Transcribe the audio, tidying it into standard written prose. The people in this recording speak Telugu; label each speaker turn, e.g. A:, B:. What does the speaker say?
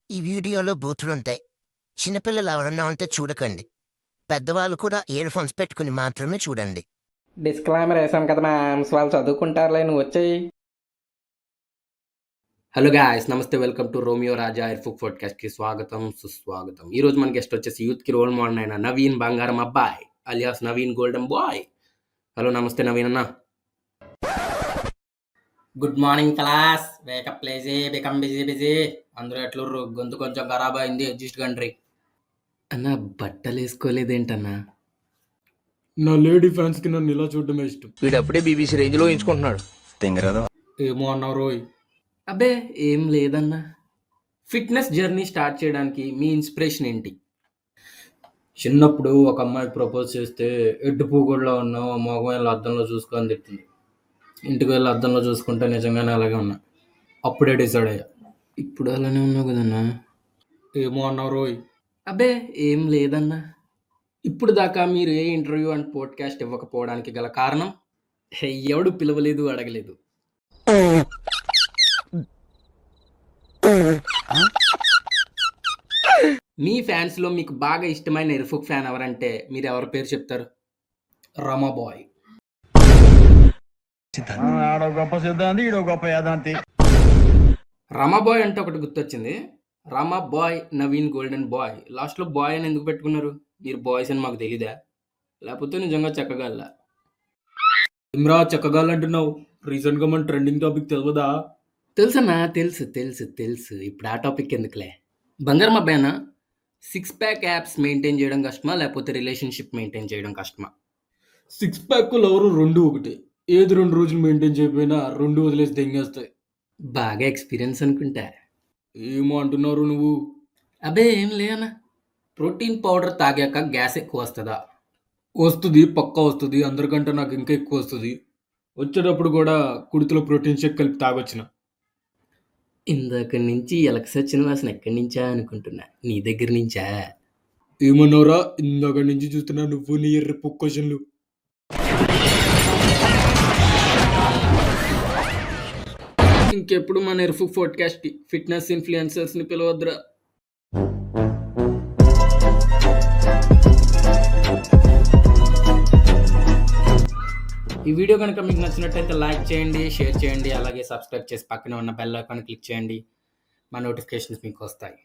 A: ఈ వీడియోలో బూతులుంటాయి. చిన్నపిల్లలు ఎవరన్నా ఉంటే చూడకండి. పెద్దవాళ్ళు కూడా ఇయర్ ఫోన్స్ పెట్టుకుని మాత్రమే చూడండి.
B: డిస్క్లైమర్ వేసాం కదా మ్యామ్స్, వాళ్ళు చదువుకుంటారులే, నువ్వు వచ్చేయి.
C: హలో గాయ్స్, నమస్తే. వెల్కమ్ టు రోమియో రాజా ఎయిర్ఫుక్ పాడ్కాస్ట్కి స్వాగతం, సుస్వాగతం. ఈరోజు మన గెస్ట్ వచ్చేసి యూత్కి రోల్ మోడల్ అయిన నవీన్ బంగారం అబ్బాయి alias Naveen golden bye. Hello, నమస్తే నవీన్ అన్న. Good morning class, wake up lazy, become busy. అందరూ ఎట్లుర్రు? గొంతు కొంచెం ఖరాబ్ అయింది, అడ్జస్ట్ కంట్రీ. అన్న, బట్టలు వేసుకోలేదేంటన్నా?
D: నా లేడీ ఫ్యాన్స్ కి నన్ను ఇలా చూడటమే ఇష్టం.
E: వీడప్పుడే బీబీసీ రేంజ్ లో ఎంచుకుంటున్నాడు.
D: ఏమో అన్నా రోయ్.
C: అబ్బే ఏం లేదన్నా. ఫిట్నెస్ జర్నీ స్టార్ట్ చేయడానికి మీ ఇన్స్పిరేషన్ ఏంటి?
D: చిన్నప్పుడు ఒక అమ్మాయికి ప్రపోజ్ చేస్తే ఎడ్డు పూగుడులో ఉన్నావు, మగం వెళ్ళి అద్దంలో చూసుకొని తిట్టింది. ఇంటికి వెళ్ళి అద్దంలో చూసుకుంటే నిజంగానే అలాగే ఉన్నా. అప్పుడే డిసైడ్ అయ్యా.
C: ఇప్పుడు అలానే ఉన్నావు కదన్నా.
D: ఏమో అన్నా రోయ్.
C: అబ్బే ఏం లేదన్నా. ఇప్పుడు దాకా మీరు ఏ ఇంటర్వ్యూ అండ్ పోడ్కాస్ట్ ఇవ్వకపోవడానికి గల కారణం? ఎవడు పిలవలేదు, అడగలేదు. మీ ఫ్యాన్స్లో మీకు బాగా ఇష్టమైన ఎయిర్ఫుక్ ఫ్యాన్ ఎవరంటే మీరు ఎవరి పేరు చెప్తారు?
D: రమాబాయ్.
C: రమాబాయ్ అంటే ఒకటి గుర్తొచ్చింది. Ramabai Naveen golden bye. లాస్ట్లో బాయ్ అని ఎందుకు పెట్టుకున్నారు? మీరు బాయ్స్ అని మాకు తెలీదా? లేకపోతే నిజంగా చెక్కగల్లా?
D: ఇమ్రా చెక్కగాలంటున్నావు. రీసెంట్ గా మన ట్రెండింగ్ టాపిక్ తెలియదా?
C: తెలుసన్నా, తెలుసు. ఇప్పుడు ఆ టాపిక్ ఎందుకులే. బంగారం అబ్బాయినా, 6 ప్యాక్ యాప్స్ మెయింటైన్ చేయడం కష్టమా, లేకపోతే రిలేషన్షిప్ మెయింటైన్ చేయడం కష్టమా?
D: 6 ప్యాక్ లవరు రెండు ఒకటి. ఏది 2 రోజులు మెయింటైన్ చేయకపోయినా 2 వదిలేసి దెంగేస్తాయి.
C: బాగా ఎక్స్పీరియన్స్ అనుకుంటా.
D: ఏమో అంటున్నారు నువ్వు.
C: అబ్బే ఏం లేదన్నా. ప్రోటీన్ పౌడర్ తాగాక గ్యాస్ ఎక్కువ వస్తుందా?
D: వస్తుంది, పక్కా వస్తుంది. అందరికంటే నాకు ఇంకా ఎక్కువ వస్తుంది. వచ్చేటప్పుడు కూడా కుడితిలో ప్రోటీన్ షేక్ కలిపి తాగొచ్చిన.
C: ఇందాక నుంచి ఎలక సచ్చిన వాసన ఎక్కడి నుంచా అనుకుంటున్నా. నీ దగ్గర నుంచా?
D: ఏమన్నారా? ఇందాక నుంచి చూస్తున్నా నువ్వు నీ ఎర్ర క్వశ్చన్లు.
C: ఇంకెప్పుడు మన ఎయిర్ఫుక్ పాడ్కాస్ట్ ఫిట్నెస్ ఇన్ఫ్లుయెన్సర్స్ని పిలవద్దురా. ఈ వీడియో కనుక మీకు నచ్చినట్టయితే లైక్ చేయండి, షేర్ చేయండి, అలాగే సబ్స్క్రైబ్ చేసి పక్కనే ఉన్న బెల్ ఐకాన్ క్లిక్ చేయండి. మా నోటిఫికేషన్స్ మీకు వస్తాయి.